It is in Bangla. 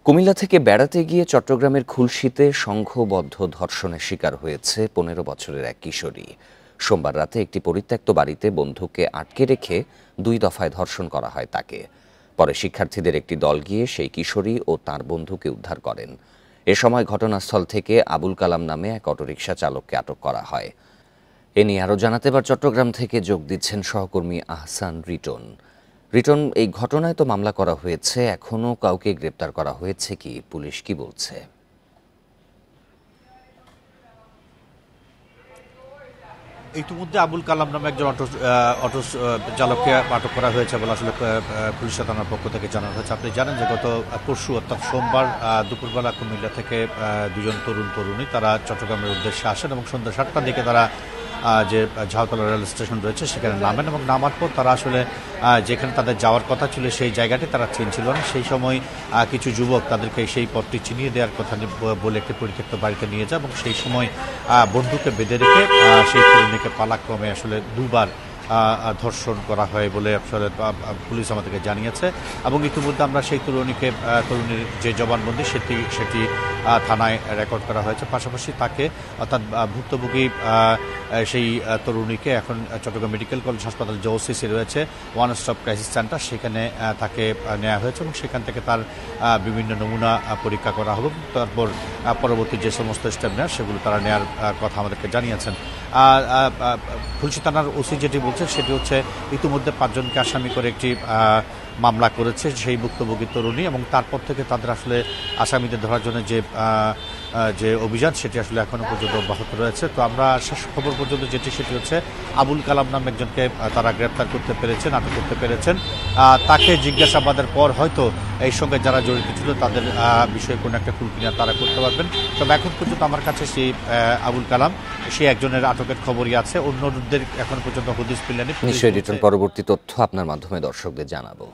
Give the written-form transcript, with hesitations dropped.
কুমিল্লা থেকে বেড়াতে গিয়ে চট্টগ্রামের খুলশীতে সংঘবদ্ধ ধর্ষণের শিকার হয়েছে ১৫ বছরের এক কিশোরী। সোমবার রাতে একটি পরিত্যক্ত বাড়িতে বন্ধুকে আটকে রেখে ২ দফায় ধর্ষণ করা হয় তাকে। পরে শিক্ষার্থীদের একটি দল গিয়ে সেই কিশোরী ও তার বন্ধুকে উদ্ধার করেন। এ সময় ঘটনাস্থল থেকে আবুল কালাম নামে এক অটোরিকশা চালককে আটক করা হয়। এ নিয়ে আরও জানাতে এবার চট্টগ্রাম থেকে যোগ দিচ্ছেন সহকর্মী আহসান রিটন। রিটন, এই ঘটনায় তো মামলা করা হয়েছে, এখনো কাউকে গ্রেপ্তার করা হয়েছে কি? পুলিশ কি বলছে? ইতিমধ্যে আবুল কালাম নামে একজন অটো চালককে আটক করা হয়েছে বলে আসলে পুলিশ থানার পক্ষ থেকে জানানো হয়েছে। আপনি জানেন যে গত পরশু অর্থাৎ সোমবার দুপুরবেলা কুমিল্লা থেকে দুজন তরুণী তারা চট্টগ্রামের উদ্দেশ্যে আসেন এবং সন্ধ্যা ৭টার দিকে তারা যে ঝাউতলা রেল স্টেশন রয়েছে সেখানে নামেন এবং নামার পর তারা আসলে যেখানে তাদের যাওয়ার কথা ছিল সেই জায়গাটি তারা চিনছিল না। সেই সময় কিছু যুবক তাদেরকে সেই পথটি চিনিয়ে দেওয়ার কথা বলে একটি পরিত্যক্ত বাড়িতে নিয়ে যায় এবং সেই সময় বন্ধুকে বেঁধে রেখে সেই তরুণীকে পালাক্রমে আসলে দুবার ধর্ষণ করা হয় বলে আসলে পুলিশ আমাদেরকে জানিয়েছে এবং ইতিমধ্যে আমরা সেই তরুণীর যে জবানবন্দি সেটি থানায় রেকর্ড করা হয়েছে। পাশাপাশি তাকে অর্থাৎ ভুক্তভোগী সেই তরুণীকে এখন চট্টগ্রাম মেডিকেল কলেজ হাসপাতাল যে ওসিসি রয়েছে ওয়ান স্টপ ক্রাইসিস সেন্টার সেখানে তাকে নেওয়া হয়েছে এবং সেখান থেকে তার বিভিন্ন নমুনা পরীক্ষা করা হবে। তারপর পরবর্তী যে সমস্ত স্টেপ নেওয়ার সেগুলো তারা নেওয়ার কথা আমাদেরকে জানিয়েছেন। খুলশী থানার ওসি যেটি বলছে সেটি হচ্ছে ইতিমধ্যে ৫ জনকে আসামি করে একটি মামলা করেছে সেই ভুক্তভোগী তরুণী এবং তারপর থেকে তাদের আসলে আসামিদের ধরার জন্য যে অভিযান সেটি আসলে এখনো পর্যন্ত অব্যাহত রয়েছে। তো আমরা শেষ খবর পর্যন্ত সেটি হচ্ছে আবুল কালাম নামে একজনকে তারা গ্রেপ্তার করতে পেরেছেন, আটক করতে পেরেছেন। তাকে জিজ্ঞাসাবাদের পর হয়তো এই সঙ্গে যারা জড়িত ছিল তাদের বিষয়ে কোনো একটা কুলকিনার তারা করতে পারবেন। তবে এখন পর্যন্ত আমার কাছে সেই আবুল কালাম সে একজনের আটকের খবরই আছে, অন্যদের এখন পর্যন্ত হদিস পেলেনি। নিশ্চয়ই রিটন, পরবর্তী তথ্য আপনার মাধ্যমে দর্শকদের জানাবো।